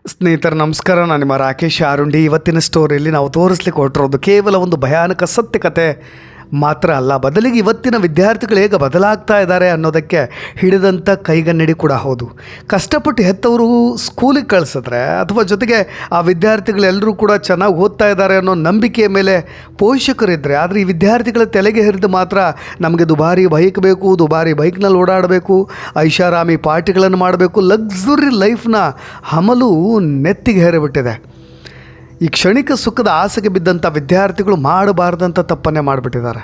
ಸ್ನೇಹಿತರೆ ನಮಸ್ಕಾರ. ನಾನು ನಿಮ್ಮ ರಾಕೇಶ್ ಆರುಂಡಿ. ಇವತ್ತಿನ ಸ್ಟೋರಿಯಲ್ಲಿ ನಾವು ತೋರಿಸ್ಲಿಕ್ಕೆ ಹೊರಟಿರೋದು ಕೇವಲ ಒಂದು ಭಯಾನಕ ಸತ್ಯ ಕತೆ ಮಾತ್ರ ಅಲ್ಲ, ಬದಲಿಗೆ ಇವತ್ತಿನ ವಿದ್ಯಾರ್ಥಿಗಳು ಹೇಗೆ ಬದಲಾಗ್ತಾ ಇದ್ದಾರೆ ಅನ್ನೋದಕ್ಕೆ ಹಿಡಿದಂಥ ಕೈಗನ್ನಡಿ ಕೂಡ ಹೌದು. ಕಷ್ಟಪಟ್ಟು ಹೆತ್ತವರು ಸ್ಕೂಲಿಗೆ ಕಳಿಸಿದ್ರೆ ಅಥವಾ ಜೊತೆಗೆ ಆ ವಿದ್ಯಾರ್ಥಿಗಳೆಲ್ಲರೂ ಕೂಡ ಚೆನ್ನಾಗಿ ಓದ್ತಾ ಇದ್ದಾರೆ ಅನ್ನೋ ನಂಬಿಕೆಯ ಮೇಲೆ ಪೋಷಕರಿದ್ದರೆ, ಆದರೆ ಈ ವಿದ್ಯಾರ್ಥಿಗಳ ತಲೆಗೆ ಹಿಡಿದು ಮಾತ್ರ ನಮಗೆ ದುಬಾರಿ ಬೈಕ್ ಬೇಕು, ದುಬಾರಿ ಬೈಕ್ನಲ್ಲಿ ಓಡಾಡಬೇಕು, ಐಷಾರಾಮಿ ಪಾರ್ಟಿಗಳನ್ನು ಮಾಡಬೇಕು, ಲಕ್ಸುರಿ ಲೈಫ್ನ ಹಮಲು ನೆತ್ತಿಗೆ ಹೇರಿಬಿಟ್ಟಿದೆ. ಈ ಕ್ಷಣಿಕ ಸುಖದ ಆಸೆಗೆ ಬಿದ್ದಂಥ ವಿದ್ಯಾರ್ಥಿಗಳು ಮಾಡಬಾರ್ದಂಥ ತಪ್ಪನ್ನೇ ಮಾಡಿಬಿಟ್ಟಿದ್ದಾರೆ.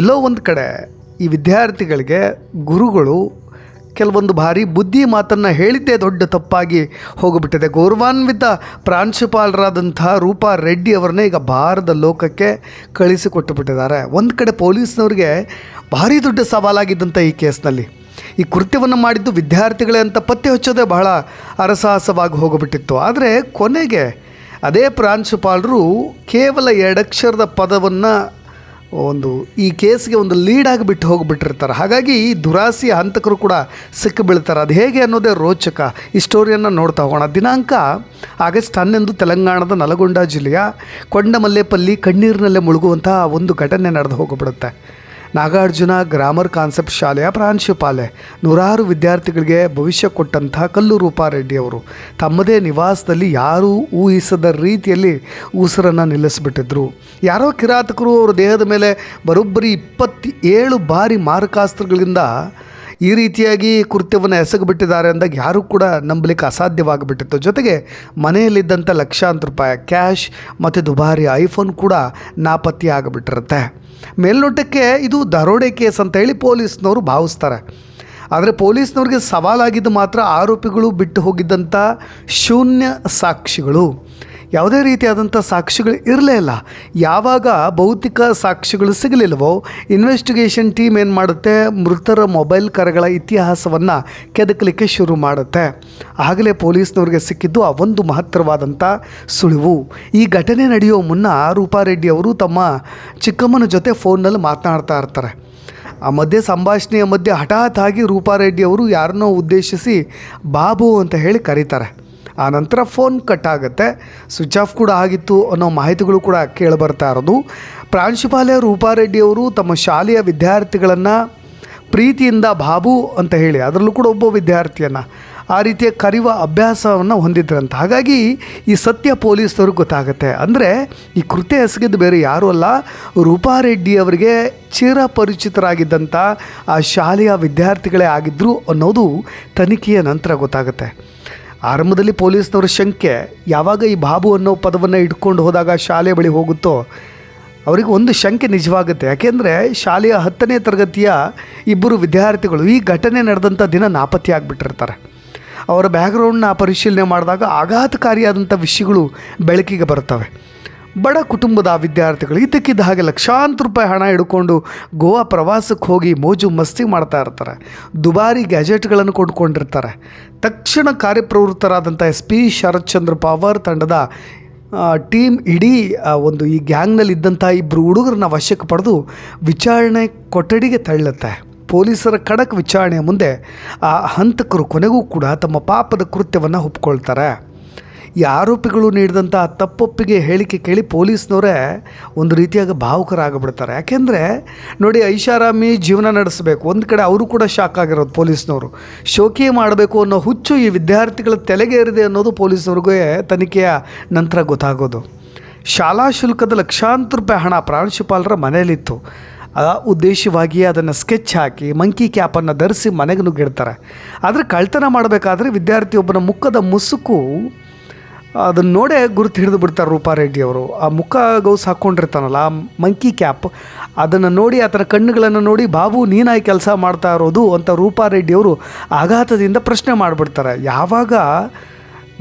ಎಲ್ಲೋ ಒಂದು ಕಡೆ ಈ ವಿದ್ಯಾರ್ಥಿಗಳಿಗೆ ಗುರುಗಳು ಕೆಲವೊಂದು ಬಾರಿ ಬುದ್ಧಿ ಮಾತನ್ನು ಹೇಳಿದ್ದೇ ದೊಡ್ಡ ತಪ್ಪಾಗಿ ಹೋಗಿಬಿಟ್ಟಿದೆ. ಗೌರವಾನ್ವಿತ ಪ್ರಾಂಶುಪಾಲರಾದಂಥ ರೂಪಾ ರೆಡ್ಡಿ ಅವರನ್ನೇ ಈಗ ಭಾರತ ಲೋಕಕ್ಕೆ ಕಳಿಸಿಕೊಟ್ಟು ಬಿಟ್ಟಿದ್ದಾರೆ. ಒಂದು ಕಡೆ ಪೊಲೀಸ್ನವ್ರಿಗೆ ಭಾರಿ ದೊಡ್ಡ ಸವಾಲಾಗಿದ್ದಂಥ ಈ ಕೇಸ್ನಲ್ಲಿ ಈ ಕೃತ್ಯವನ್ನು ಮಾಡಿದ್ದು ವಿದ್ಯಾರ್ಥಿಗಳೇ ಅಂತ ಪತ್ತೆ ಹಚ್ಚೋದೇ ಬಹಳ ಅರಸಾಹಸವಾಗಿ ಹೋಗಿಬಿಟ್ಟಿತ್ತು. ಆದರೆ ಕೊನೆಗೆ ಅದೇ ಪ್ರಾಂಶುಪಾಲರು ಕೇವಲ 2 ಅಕ್ಷರದ ಪದವನ್ನು ಈ ಕೇಸ್ಗೆ ಒಂದು ಲೀಡಾಗಿ ಬಿಟ್ಟು ಹೋಗಿಬಿಟ್ಟಿರ್ತಾರೆ. ಹಾಗಾಗಿ ಈ ದುರಾಸೆಯ ಹಂತಕರು ಕೂಡ ಸಿಕ್ಕಿಬೀಳ್ತಾರೆ. ಅದು ಹೇಗೆ ಅನ್ನೋದೇ ರೋಚಕ. ಈ ಸ್ಟೋರಿಯನ್ನು ನೋಡ್ತಾ ಹೋಗೋಣ. ದಿನಾಂಕ ಆಗಸ್ಟ್ 11 ತೆಲಂಗಾಣದ ನಲಗೊಂಡ ಜಿಲ್ಲೆಯ ಕೊಂಡಮಲ್ಲೇಪಲ್ಲಿ ಕಣ್ಣೀರಿನಲ್ಲೇ ಮುಳುಗುವಂಥ ಒಂದು ಘಟನೆ ನಡೆದು ಹೋಗಿಬಿಡುತ್ತೆ. ನಾಗಾರ್ಜುನ ಗ್ರಾಮರ್ ಕಾನ್ಸೆಪ್ಟ್ ಶಾಲೆಯ ಪ್ರಾಂಶುಪಾಲೆ, ನೂರಾರು ವಿದ್ಯಾರ್ಥಿಗಳಿಗೆ ಭವಿಷ್ಯ ಕೊಟ್ಟಂಥ ಕಲ್ಲು ರೂಪಾ ರೆಡ್ಡಿ ಅವರು ತಮ್ಮದೇ ನಿವಾಸದಲ್ಲಿ ಯಾರೂ ಊಹಿಸದ ರೀತಿಯಲ್ಲಿ ಉಸಿರನ್ನು ನಿಲ್ಲಿಸಿಬಿಟ್ಟಿದ್ರು. ಯಾರೋ ಕಿರಾತಕರು ಅವರ ದೇಹದ ಮೇಲೆ ಬರೋಬ್ಬರಿ 27 ಬಾರಿ ಮಾರಕಾಸ್ತ್ರಗಳಿಂದ ಈ ರೀತಿಯಾಗಿ ಕೃತ್ಯವನ್ನು ಎಸಗಿಬಿಟ್ಟಿದ್ದಾರೆ ಅಂದಾಗ ಯಾರೂ ಕೂಡ ನಂಬಲಿಕ್ಕೆ ಅಸಾಧ್ಯವಾಗಿಬಿಟ್ಟಿತ್ತು. ಜೊತೆಗೆ ಮನೆಯಲ್ಲಿದ್ದಂಥ ಲಕ್ಷಾಂತರ ರೂಪಾಯಿ ಕ್ಯಾಶ್ ಮತ್ತು ದುಬಾರಿ ಐಫೋನ್ ಕೂಡ ನಾಪತ್ತೆ ಆಗಿಬಿಟ್ಟಿರುತ್ತೆ. ಮೇಲ್ನೋಟಕ್ಕೆ ಇದು ದರೋಡೆ ಕೇಸ್ ಅಂತ ಹೇಳಿ ಪೊಲೀಸ್ನವರು ಭಾವಿಸ್ತಾರೆ. ಆದರೆ ಪೊಲೀಸ್ನವ್ರಿಗೆ ಸವಾಲಾಗಿದ್ದು ಮಾತ್ರ ಆರೋಪಿಗಳು ಬಿಟ್ಟು ಹೋಗಿದ್ದಂಥ ಶೂನ್ಯ ಸಾಕ್ಷಿಗಳು. ಯಾವುದೇ ರೀತಿಯಾದಂಥ ಸಾಕ್ಷಿಗಳು ಇರಲೇ ಇಲ್ಲ. ಯಾವಾಗ ಭೌತಿಕ ಸಾಕ್ಷಿಗಳು ಸಿಗಲಿಲ್ಲವೋ ಇನ್ವೆಸ್ಟಿಗೇಷನ್ ಟೀಮ್ ಏನು ಮಾಡುತ್ತೆ, ಮೃತರ ಮೊಬೈಲ್ ಕರೆಗಳ ಇತಿಹಾಸವನ್ನು ಕೆದಕಲಿಕ್ಕೆ ಶುರು ಮಾಡುತ್ತೆ. ಆಗಲೇ ಪೊಲೀಸ್ನವ್ರಿಗೆ ಸಿಕ್ಕಿದ್ದು ಆ ಒಂದು ಮಹತ್ತರವಾದಂಥ ಸುಳಿವು. ಈ ಘಟನೆ ನಡೆಯೋ ಮುನ್ನ ರೂಪಾ ರೆಡ್ಡಿ ಅವರು ತಮ್ಮ ಚಿಕ್ಕಮ್ಮನ ಜೊತೆ ಫೋನ್ನಲ್ಲಿ ಮಾತನಾಡ್ತಾ ಇರ್ತಾರೆ. ಆ ಸಂಭಾಷಣೆಯ ಮಧ್ಯೆ ಹಠಾತ್ ಆಗಿ ರೂಪಾ ರೆಡ್ಡಿ ಅವರು ಯಾರನ್ನೋ ಉದ್ದೇಶಿಸಿ ಬಾಬು ಅಂತ ಹೇಳಿ ಕರೀತಾರೆ. ಆ ನಂತರ ಫೋನ್ ಕಟ್ ಆಗುತ್ತೆ. ಸ್ವಿಚ್ ಆಫ್ ಕೂಡ ಆಗಿತ್ತು ಅನ್ನೋ ಮಾಹಿತಿಗಳು ಕೂಡ ಕೇಳಿಬರ್ತಾ ಇರೋದು. ಪ್ರಾಂಶುಪಾಲೆ ರೂಪಾ ರೆಡ್ಡಿ ಅವರು ತಮ್ಮ ಶಾಲೆಯ ವಿದ್ಯಾರ್ಥಿಗಳನ್ನು ಪ್ರೀತಿಯಿಂದ ಬಾಬು ಅಂತ ಹೇಳಿ, ಅದರಲ್ಲೂ ಕೂಡ ಒಬ್ಬ ವಿದ್ಯಾರ್ಥಿಯನ್ನು ಆ ರೀತಿಯ ಕರೆಯುವ ಅಭ್ಯಾಸವನ್ನು ಹೊಂದಿದ್ರಂತ. ಹಾಗಾಗಿ ಈ ಸತ್ಯ ಪೊಲೀಸವ್ರಿಗೆ ಗೊತ್ತಾಗುತ್ತೆ. ಅಂದರೆ ಈ ಕೃತ್ಯ ಎಸಗಿದ್ದು ಬೇರೆ ಯಾರೂ ಅಲ್ಲ, ರೂಪಾ ರೆಡ್ಡಿ ಅವರಿಗೆ ಚಿರಪರಿಚಿತರಾಗಿದ್ದಂಥ ಆ ಶಾಲೆಯ ವಿದ್ಯಾರ್ಥಿಗಳೇ ಆಗಿದ್ದರು ಅನ್ನೋದು ತನಿಖೆಯ ನಂತರ ಗೊತ್ತಾಗುತ್ತೆ. ಆರಂಭದಲ್ಲಿ ಪೊಲೀಸ್ನವ್ರ ಶಂಕೆ ಯಾವಾಗ ಈ ಬಾಬು ಅನ್ನೋ ಪದವನ್ನು ಇಟ್ಕೊಂಡು ಹೋದಾಗ ಶಾಲೆ ಬಳಿ ಹೋಗುತ್ತೋ ಅವರಿಗೆ ಒಂದು ಶಂಕೆ ನಿಜವಾಗುತ್ತೆ. ಯಾಕೆಂದರೆ ಶಾಲೆಯ 10ನೇ ತರಗತಿಯ 2 ವಿದ್ಯಾರ್ಥಿಗಳು ಈ ಘಟನೆ ನಡೆದಂಥ ದಿನ ನಾಪತ್ತೆ ಆಗಿಬಿಟ್ಟಿರ್ತಾರೆ. ಅವರ ಬ್ಯಾಕ್ಗ್ರೌಂಡ್ನ ಪರಿಶೀಲನೆ ಮಾಡಿದಾಗ ಆಘಾತಕಾರಿಯಾದಂಥ ವಿಷಯಗಳು ಬೆಳಕಿಗೆ ಬರ್ತವೆ. ಬಡ ಕುಟುಂಬದ ವಿದ್ಯಾರ್ಥಿಗಳು ಇದ್ದಕ್ಕಿದ್ದ ಹಾಗೆ ಲಕ್ಷಾಂತರ ರೂಪಾಯಿ ಹಣ ಹಿಡ್ಕೊಂಡು ಗೋವಾ ಪ್ರವಾಸಕ್ಕೆ ಹೋಗಿ ಮೋಜು ಮಸ್ತಿ ಮಾಡ್ತಾ ಇರ್ತಾರೆ. ದುಬಾರಿ ಗ್ಯಾಜೆಟ್ಗಳನ್ನು ಕೊಂಡ್ಕೊಂಡಿರ್ತಾರೆ. ತಕ್ಷಣ ಕಾರ್ಯಪ್ರವೃತ್ತರಾದಂಥ SP ಶರತ್ ಚಂದ್ರ ಪವಾರ್ ತಂಡದ ಟೀಮ್ ಇಡೀ ಈ ಗ್ಯಾಂಗ್ನಲ್ಲಿ ಇದ್ದಂಥ 2 ಹುಡುಗರನ್ನ ವಶಕ್ಕೆ ಪಡೆದು ವಿಚಾರಣೆ ಕೊಠಡಿಗೆ ತಳ್ಳುತ್ತೆ. ಪೊಲೀಸರ ಖಡಕ್ ವಿಚಾರಣೆಯ ಮುಂದೆ ಆ ಹಂತಕರು ಕೊನೆಗೂ ಕೂಡ ತಮ್ಮ ಪಾಪದ ಕೃತ್ಯವನ್ನು ಒಪ್ಕೊಳ್ತಾರೆ. ಈ ಆರೋಪಿಗಳು ನೀಡಿದಂಥ ತಪ್ಪೊಪ್ಪಿಗೆ ಹೇಳಿಕೆ ಕೇಳಿ ಪೊಲೀಸ್ನವರೇ ಒಂದು ರೀತಿಯಾಗಿ ಭಾವುಕರಾಗಿಬಿಡ್ತಾರೆ. ಯಾಕೆಂದರೆ ನೋಡಿ, ಐಷಾರಾಮಿ ಜೀವನ ನಡೆಸಬೇಕು, ಒಂದು ಕಡೆ ಅವರು ಕೂಡ ಶಾಕ್ ಆಗಿರೋದು. ಪೊಲೀಸ್ನವರು ಶೋಕಿ ಮಾಡಬೇಕು ಅನ್ನೋ ಹುಚ್ಚು ಈ ವಿದ್ಯಾರ್ಥಿಗಳ ತಲೆಗೆ ಏರಿದೆ ಅನ್ನೋದು ಪೊಲೀಸ್ನವ್ರಿಗೆ ತನಿಖೆಯ ನಂತರ ಗೊತ್ತಾಗೋದು. ಶಾಲಾ ಶುಲ್ಕದ ಲಕ್ಷಾಂತರ ರೂಪಾಯಿ ಹಣ ಪ್ರಾಂಶುಪಾಲರ ಮನೆಯಲ್ಲಿತ್ತು. ಉದ್ದೇಶವಾಗಿ ಅದನ್ನು ಸ್ಕೆಚ್ ಹಾಕಿ ಮಂಕಿ ಕ್ಯಾಪನ್ನು ಧರಿಸಿ ಮನೆಗೆ ನುಗ್ಗಿಡ್ತಾರೆ. ಆದರೆ ಕಳ್ತನ ಮಾಡಬೇಕಾದ್ರೆ ವಿದ್ಯಾರ್ಥಿಯೊಬ್ಬನ ಮುಖದ ಮುಸುಕು ಅದನ್ನು ನೋಡೇ ಗುರುತು ಹಿಡಿದು ಬಿಡ್ತಾರೆ ರೂಪಾ ರೆಡ್ಡಿ ಅವರು. ಆ ಮುಖ ಗೌಸ್ ಹಾಕ್ಕೊಂಡಿರ್ತಾನಲ್ಲ, ಆ ಮಂಕಿ ಕ್ಯಾಪ್, ಅದನ್ನು ನೋಡಿ ಆತನ ಕಣ್ಣುಗಳನ್ನು ನೋಡಿ ಬಾಬು ನೀನಾಗಿ ಕೆಲಸ ಮಾಡ್ತಾ ಇರೋದು ಅಂತ ರೂಪಾ ರೆಡ್ಡಿ ಅವರು ಆಘಾತದಿಂದ ಪ್ರಶ್ನೆ ಮಾಡಿಬಿಡ್ತಾರೆ. ಯಾವಾಗ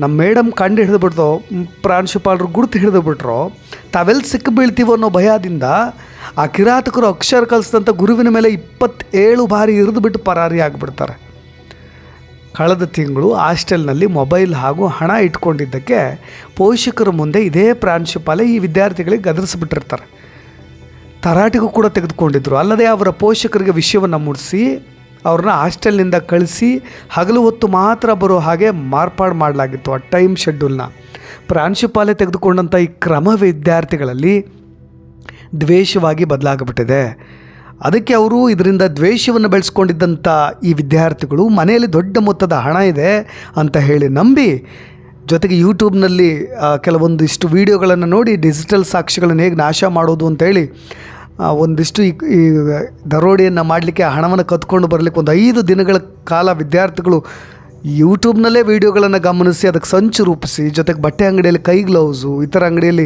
ನಮ್ಮ ಮೇಡಮ್ ಕಂಡು ಹಿಡಿದುಬಿಡ್ತೋ, ಪ್ರಾಂಶುಪಾಲರು ಗುರುತು ಹಿಡಿದುಬಿಟ್ರೋ, ತಾವೆಲ್ಲಿ ಸಿಕ್ಕಿ ಬೀಳ್ತೀವೋ ಅನ್ನೋ ಭಯದಿಂದ ಆ ಕಿರಾತಕರು ಅಕ್ಷರ ಕಲಿಸಿದಂಥ ಗುರುವಿನ ಮೇಲೆ 27 ಬಾರಿ ಇರಿದುಬಿಟ್ಟು ಪರಾರಿ ಆಗಿಬಿಡ್ತಾರೆ. ಕಳೆದ ತಿಂಗಳು ಹಾಸ್ಟೆಲ್ನಲ್ಲಿ ಮೊಬೈಲ್ ಹಾಗೂ ಹಣ ಇಟ್ಕೊಂಡಿದ್ದಕ್ಕೆ ಪೋಷಕರ ಮುಂದೆ ಇದೇ ಪ್ರಾಂಶುಪಾಲೆ ಈ ವಿದ್ಯಾರ್ಥಿಗಳಿಗೆ ಗದರಿಸಿಬಿಟ್ಟಿರ್ತಾರೆ. ತರಾಟೆಗೂ ಕೂಡ ತೆಗೆದುಕೊಂಡಿದ್ದರು. ಅಲ್ಲದೆ ಅವರ ಪೋಷಕರಿಗೆ ವಿಷಯವನ್ನು ಮುಟ್ಟಿಸಿ ಅವ್ರನ್ನ ಹಾಸ್ಟೆಲ್ನಿಂದ ಕಳಿಸಿ ಹಗಲು ಹೊತ್ತು ಮಾತ್ರ ಬರೋ ಹಾಗೆ ಮಾರ್ಪಾಡು ಮಾಡಲಾಗಿತ್ತು ಆ ಟೈಮ್ ಶೆಡ್ಯೂಲ್ನ. ಪ್ರಾಂಶುಪಾಲೆ ತೆಗೆದುಕೊಂಡಂಥ ಈ ಕ್ರಮ ವಿದ್ಯಾರ್ಥಿಗಳಲ್ಲಿ ದ್ವೇಷವಾಗಿ ಬದಲಾಗಿಬಿಟ್ಟಿದೆ. ಅದಕ್ಕೆ ಅವರು ಇದರಿಂದ ದ್ವೇಷವನ್ನು ಬೆಳೆಸ್ಕೊಂಡಿದ್ದಂಥ ಈ ವಿದ್ಯಾರ್ಥಿಗಳು ಮನೆಯಲ್ಲಿ ದೊಡ್ಡ ಮೊತ್ತದ ಹಣ ಇದೆ ಅಂತ ಹೇಳಿ ನಂಬಿ, ಜೊತೆಗೆ ಯೂಟ್ಯೂಬ್ನಲ್ಲಿ ಕೆಲವೊಂದಿಷ್ಟು ವೀಡಿಯೋಗಳನ್ನು ನೋಡಿ ಡಿಜಿಟಲ್ ಸಾಕ್ಷಿಗಳನ್ನು ಹೇಗೆ ನಾಶ ಮಾಡೋದು ಅಂತೇಳಿ ಒಂದಿಷ್ಟು ಈ ದರೋಡೆಯನ್ನು ಮಾಡಲಿಕ್ಕೆ ಹಣವನ್ನು ಕತ್ಕೊಂಡು ಬರಲಿಕ್ಕೆ ಒಂದು 5 ದಿನಗಳ ಕಾಲ ವಿದ್ಯಾರ್ಥಿಗಳು ಯೂಟ್ಯೂಬ್ನಲ್ಲೇ ವೀಡಿಯೋಗಳನ್ನು ಗಮನಿಸಿ ಅದಕ್ಕೆ ಸಂಚು ರೂಪಿಸಿ, ಜೊತೆಗೆ ಬಟ್ಟೆ ಅಂಗಡಿಯಲ್ಲಿ ಕೈ ಗ್ಲೌಸು, ಇತರ ಅಂಗಡಿಯಲ್ಲಿ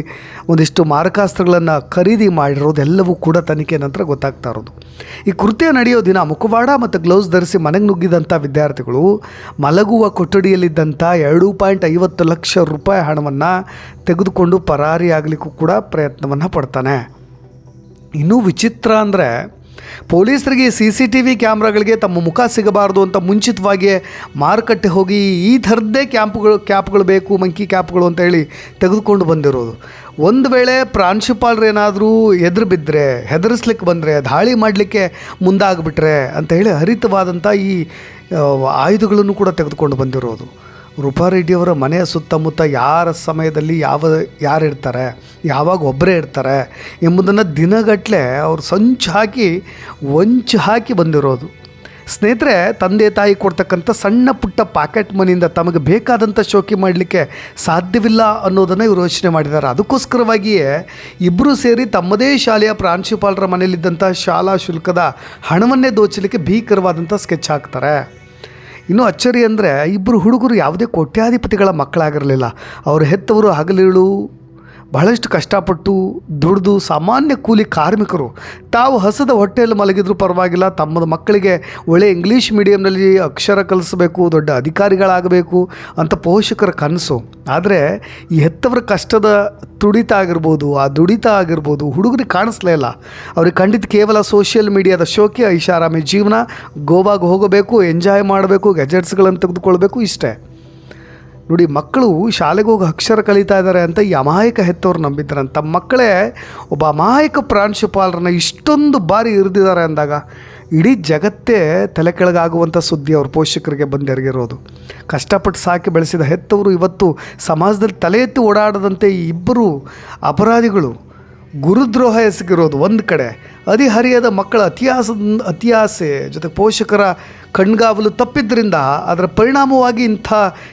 ಒಂದಿಷ್ಟು ಮಾರಕಾಸ್ತ್ರಗಳನ್ನು ಖರೀದಿ ಮಾಡಿರೋದೆಲ್ಲವೂ ಕೂಡ ತನಿಖೆ ನಂತರ ಗೊತ್ತಾಗ್ತಾ ಇರೋದು. ಈ ಕೃತ್ಯ ನಡೆಯೋ ದಿನ ಮುಖವಾಡ ಮತ್ತು ಗ್ಲೌಸ್ ಧರಿಸಿ ಮನೆಗೆ ನುಗ್ಗಿದಂಥ ವಿದ್ಯಾರ್ಥಿಗಳು ಮಲಗುವ ಕೊಠಡಿಯಲ್ಲಿದ್ದಂಥ 2.50 ಲಕ್ಷ ರೂಪಾಯಿ ಹಣವನ್ನು ತೆಗೆದುಕೊಂಡು ಪರಾರಿಯಾಗಲಿಕ್ಕೂ ಕೂಡ ಪ್ರಯತ್ನವನ್ನು ಪಡ್ತಾನೆ. ಇನ್ನೂ ವಿಚಿತ್ರ ಅಂದರೆ ಪೊಲೀಸರಿಗೆ CCTV ಕ್ಯಾಮ್ರಾಗಳಿಗೆ ತಮ್ಮ ಮುಖ ಸಿಗಬಾರ್ದು ಅಂತ ಮುಂಚಿತವಾಗಿಯೇ ಮಾರುಕಟ್ಟೆ ಹೋಗಿ ಈ ಥರದ್ದೇ ಕ್ಯಾಪ್ಗಳು ಬೇಕು, ಮಂಕಿ ಕ್ಯಾಪ್ಗಳು ಅಂತ ಹೇಳಿ ತೆಗೆದುಕೊಂಡು ಬಂದಿರೋದು. ಒಂದು ವೇಳೆ ಪ್ರಾಂಶುಪಾಲರೇನಾದರೂ ಎದುರು ಬಿದ್ದರೆ, ಹೆದರಿಸ್ಲಿಕ್ಕೆ ಬಂದರೆ, ದಾಳಿ ಮಾಡಲಿಕ್ಕೆ ಮುಂದಾಗ್ಬಿಟ್ರೆ ಅಂತ ಹೇಳಿ ಹರಿತವಾದಂಥ ಈ ಆಯುಧಗಳನ್ನು ಕೂಡ ತೆಗೆದುಕೊಂಡು ಬಂದಿರೋದು. ರೂಪಾರೆಡ್ಡಿಯವರ ಮನೆಯ ಸುತ್ತಮುತ್ತ ಯಾರ ಸಮಯದಲ್ಲಿ ಯಾರಿರ್ತಾರೆ, ಯಾವಾಗ ಒಬ್ಬರೇ ಇರ್ತಾರೆ ಎಂಬುದನ್ನು ದಿನಗಟ್ಟಲೆ ಅವರು ಹೊಂಚು ಹಾಕಿ ಬಂದಿರೋದು. ಸ್ನೇಹಿತರೆ, ತಂದೆ ತಾಯಿ ಕೊಡ್ತಕ್ಕಂಥ ಸಣ್ಣ ಪುಟ್ಟ ಪಾಕೆಟ್ ಮನಿಯಿಂದ ತಮಗೆ ಬೇಕಾದಂಥ ಶೋಕಿ ಮಾಡಲಿಕ್ಕೆ ಸಾಧ್ಯವಿಲ್ಲ ಅನ್ನೋದನ್ನು ಇವರು ಯೋಚನೆ ಮಾಡಿದ್ದಾರೆ. ಅದಕ್ಕೋಸ್ಕರವಾಗಿಯೇ ಇಬ್ಬರು ಸೇರಿ ತಮ್ಮದೇ ಶಾಲೆಯ ಪ್ರಾಂಶುಪಾಲರ ಮನೆಯಲ್ಲಿದ್ದಂಥ ಶಾಲಾ ಶುಲ್ಕದ ಹಣವನ್ನೇ ದೋಚಲಿಕ್ಕೆ ಭೀಕರವಾದಂಥ ಸ್ಕೆಚ್ ಹಾಕ್ತಾರೆ. ಇನ್ನೂ ಅಚ್ಚರಿ ಅಂದರೆ ಇಬ್ಬರು ಹುಡುಗರು ಯಾವುದೇ ಕೋಟ್ಯಾಧಿಪತಿಗಳ ಮಕ್ಕಳಾಗಿರಲಿಲ್ಲ. ಅವರು ಹೆತ್ತವರು ಹಗಲಿರುಳು ಬಹಳಷ್ಟು ಕಷ್ಟಪಟ್ಟು ದುಡಿದು ಸಾಮಾನ್ಯ ಕೂಲಿ ಕಾರ್ಮಿಕರು. ತಾವು ಹಸದ ಹೊಟ್ಟೆಯಲ್ಲಿ ಮಲಗಿದ್ರೂ ಪರವಾಗಿಲ್ಲ, ತಮ್ಮ ಮಕ್ಕಳಿಗೆ ಒಳ್ಳೆಯ ಇಂಗ್ಲೀಷ್ ಮೀಡಿಯಮ್ನಲ್ಲಿ ಅಕ್ಷರ ಕಲಿಸಬೇಕು, ದೊಡ್ಡ ಅಧಿಕಾರಿಗಳಾಗಬೇಕು ಅಂತ ಪೋಷಕರ ಕನಸು. ಆದರೆ ಈ ಹೆತ್ತವರ ಕಷ್ಟದ ತುಡಿತ ಆಗಿರ್ಬೋದು ಹುಡುಗರಿಗೆ ಕಾಣಿಸ್ಲೇ ಇಲ್ಲ. ಅವ್ರಿಗೆ ಕಂಡಿದ್ದು ಕೇವಲ ಸೋಷಿಯಲ್ ಮೀಡಿಯಾದ ಶೋಕಿ, ಐಷಾರಾಮಿ ಜೀವನ, ಗೋವಾಗೆ ಹೋಗಬೇಕು, ಎಂಜಾಯ್ ಮಾಡಬೇಕು, ಗ್ಯಾಜೆಟ್ಸ್ಗಳನ್ನು ತೆಗೆದುಕೊಳ್ಬೇಕು, ಇಷ್ಟೇ. ನೋಡಿ, ಮಕ್ಕಳು ಶಾಲೆಗೆ ಹೋಗಿ ಅಕ್ಷರ ಕಲಿತಾ ಇದ್ದಾರೆ ಅಂತ ಈ ಅಮಾಯಕ ಹೆತ್ತವ್ರು ನಂಬಿದ್ರಂತ. ತಮ್ಮ ಮಕ್ಕಳೇ ಒಬ್ಬ ಅಮಾಯಕ ಪ್ರಾಂಶುಪಾಲರನ್ನ ಇಷ್ಟೊಂದು ಬಾರಿ ಇರಿದಿದ್ದಾರೆ ಅಂದಾಗ ಇಡೀ ಜಗತ್ತೇ ತಲೆ ಕೆಳಗಾಗುವಂಥ ಸುದ್ದಿ ಅವ್ರ ಪೋಷಕರಿಗೆ ಬಂದೆರಗಿರೋದು. ಕಷ್ಟಪಟ್ಟು ಸಾಕಿ ಬೆಳೆಸಿದ ಹೆತ್ತವರು ಇವತ್ತು ಸಮಾಜದಲ್ಲಿ ತಲೆ ಎತ್ತಿ ಓಡಾಡದಂತೆ ಈ ಇಬ್ಬರು ಅಪರಾಧಿಗಳು ಗುರುದ್ರೋಹ ಎಸಗಿರೋದು ಒಂದು ಕಡೆ, ಹದಿಹರಿಯದ ಮಕ್ಕಳ ಅತಿಯಾಸೆ ಜೊತೆಗೆ ಪೋಷಕರ ಕಣ್ಗಾವಲು ತಪ್ಪಿದ್ದರಿಂದ ಅದರ ಪರಿಣಾಮವಾಗಿ ಇಂಥ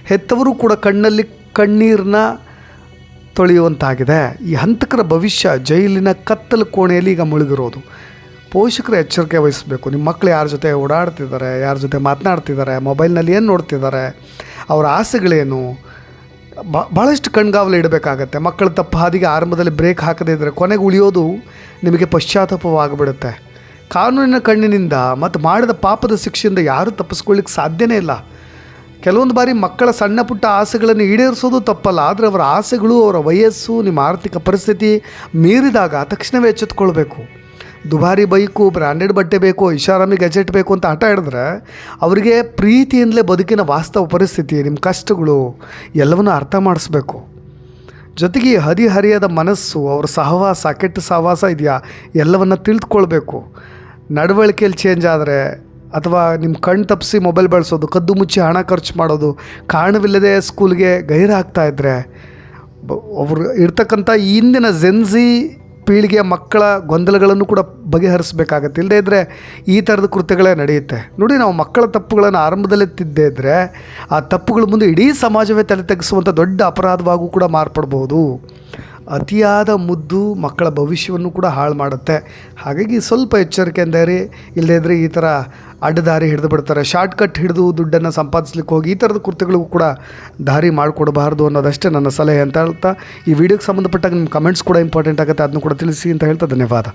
ಹೆತ್ತವರು ಕೂಡ ಕಣ್ಣಲ್ಲಿ ಕಣ್ಣೀರನ್ನ ತೊಳೆಯುವಂತಾಗಿದೆ. ಈ ಹಂತಕರ ಭವಿಷ್ಯ ಜೈಲಿನ ಕತ್ತಲು ಕೋಣೆಯಲ್ಲಿ ಈಗ ಮುಳುಗಿರೋದು. ಪೋಷಕರು ಎಚ್ಚರಿಕೆ ವಹಿಸಬೇಕು. ನಿಮ್ಮ ಮಕ್ಕಳು ಯಾರ ಜೊತೆ ಓಡಾಡ್ತಿದ್ದಾರೆ, ಯಾರ ಜೊತೆ ಮಾತನಾಡ್ತಿದ್ದಾರೆ, ಮೊಬೈಲ್ನಲ್ಲಿ ಏನು ನೋಡ್ತಿದ್ದಾರೆ, ಅವರ ಆಸೆಗಳೇನು, ಭಾಳಷ್ಟು ಕಣ್ಗಾವಲು ಇಡಬೇಕಾಗತ್ತೆ. ಮಕ್ಕಳ ತಪ್ಪು ಹಾದಿಗೆ ಆರಂಭದಲ್ಲಿ ಬ್ರೇಕ್ ಹಾಕದೇ ಇದ್ದರೆ ಕೊನೆಗೆ ಉಳಿಯೋದು ನಿಮಗೆ ಪಶ್ಚಾತ್ತಾಪವಾಗಿಬಿಡುತ್ತೆ. ಕಾನೂನಿನ ಕಣ್ಣಿನಿಂದ ಮತ್ತು ಮಾಡಿದ ಪಾಪದ ಶಿಕ್ಷೆಯಿಂದ ಯಾರೂ ತಪ್ಪಿಸ್ಕೊಳ್ಳಿಕ್ಕೆ ಸಾಧ್ಯನೇ ಇಲ್ಲ. ಕೆಲವೊಂದು ಬಾರಿ ಮಕ್ಕಳ ಸಣ್ಣ ಪುಟ್ಟ ಆಸೆಗಳನ್ನು ಈಡೇರಿಸೋದು ತಪ್ಪಲ್ಲ, ಆದರೆ ಅವರ ಆಸೆಗಳು, ಅವರ ವಯಸ್ಸು, ನಿಮ್ಮ ಆರ್ಥಿಕ ಪರಿಸ್ಥಿತಿ ಮೀರಿದಾಗ ತಕ್ಷಣವೇ ಎಚ್ಚೆತ್ತುಕೊಳ್ಬೇಕು. ದುಬಾರಿ ಬೈಕು, ಬ್ರ್ಯಾಂಡೆಡ್ ಬಟ್ಟೆ ಬೇಕು, ಐಷಾರಾಮಿ ಗ್ಯಾಜೆಟ್ ಬೇಕು ಅಂತ ಹಠ ಹಿಡಿದ್ರೆ ಅವರಿಗೆ ಪ್ರೀತಿಯಿಂದಲೇ ಬದುಕಿನ ವಾಸ್ತವ ಪರಿಸ್ಥಿತಿ, ನಿಮ್ಮ ಕಷ್ಟಗಳು ಎಲ್ಲವನ್ನೂ ಅರ್ಥ ಮಾಡಿಸ್ಬೇಕು. ಜೊತೆಗೆ ಹದಿಹರಿಯದ ಮನಸ್ಸು, ಅವರ ಸಹವಾಸ, ಕೆಟ್ಟ ಸಹವಾಸ ಇದೆಯಾ ಎಲ್ಲವನ್ನು ತಿಳಿದುಕೊಳ್ಬೇಕು. ನಡವಳಿಕೆಯಲ್ಲಿ ಚೇಂಜ್ ಆದರೆ ಅಥವಾ ನಿಮ್ಮ ಕಣ್ಣು ತಪ್ಪಿಸಿ ಮೊಬೈಲ್ ಬಳಸೋದು, ಕದ್ದು ಮುಚ್ಚಿ ಹಣ ಖರ್ಚು ಮಾಡೋದು, ಕಾರಣವಿಲ್ಲದೆ ಸ್ಕೂಲ್ಗೆ ಗೈರಾಗ್ತಾಯಿದ್ರೆ ಅವರು ಇರ್ತಕ್ಕಂಥ ಇಂದಿನ ಜೆನ್ಜಿ ಪೀಳಿಗೆಯ ಮಕ್ಕಳ ಗೊಂದಲಗಳನ್ನು ಕೂಡ ಬಗೆಹರಿಸಬೇಕಾಗತ್ತೆ. ಇಲ್ಲದೇ ಇದ್ದರೆ ಈ ಥರದ ಕೃತ್ಯಗಳೇ ನಡೆಯುತ್ತೆ. ನೋಡಿ, ನಾವು ಮಕ್ಕಳ ತಪ್ಪುಗಳನ್ನು ಆರಂಭದಲ್ಲೇ ತಿದ್ದೇ ಇದ್ದರೆ ಆ ತಪ್ಪುಗಳ ಮುಂದೆ ಇಡೀ ಸಮಾಜವೇ ತಲೆ ತೆಗೆಸುವಂಥ ದೊಡ್ಡ ಅಪರಾಧವಾಗೂ ಕೂಡ ಮಾರ್ಪಡ್ಬೋದು. ಅತಿಯಾದ ಮುದ್ದು ಮಕ್ಕಳ ಭವಿಷ್ಯವನ್ನು ಕೂಡ ಹಾಳು ಮಾಡುತ್ತೆ. ಹಾಗಾಗಿ ಸ್ವಲ್ಪ ಎಚ್ಚರಿಕೆಯಿಂದ ಇರಿ. ಇಲ್ಲದೇ ಇದ್ದರೆ ಈ ಥರ ಅಡ್ಡದಾರಿ ಹಿಡಿದು ಬಿಡ್ತಾರೆ. ಶಾರ್ಟ್ಕಟ್ ಹಿಡಿದು ದುಡ್ಡನ್ನು ಸಂಪಾದಿಸ್ಲಿಕ್ಕೆ ಹೋಗಿ ಈ ಥರದ ಕೃತ್ಯಗಳಿಗೂ ಕೂಡ ದಾರಿ ಮಾಡಿಕೊಡಬಾರ್ದು ಅನ್ನೋದಷ್ಟೇ ನನ್ನ ಸಲಹೆ ಅಂತ ಹೇಳ್ತಾ, ಈ ವಿಡಿಯೋಗೆ ಸಂಬಂಧಪಟ್ಟಾಗ ನಿಮ್ಮ ಕಮೆಂಟ್ಸ್ ಕೂಡ ಇಂಪಾರ್ಟೆಂಟ್ ಆಗುತ್ತೆ, ಅದನ್ನು ಕೂಡ ತಿಳಿಸಿ ಅಂತ ಹೇಳ್ತಾ ಧನ್ಯವಾದ.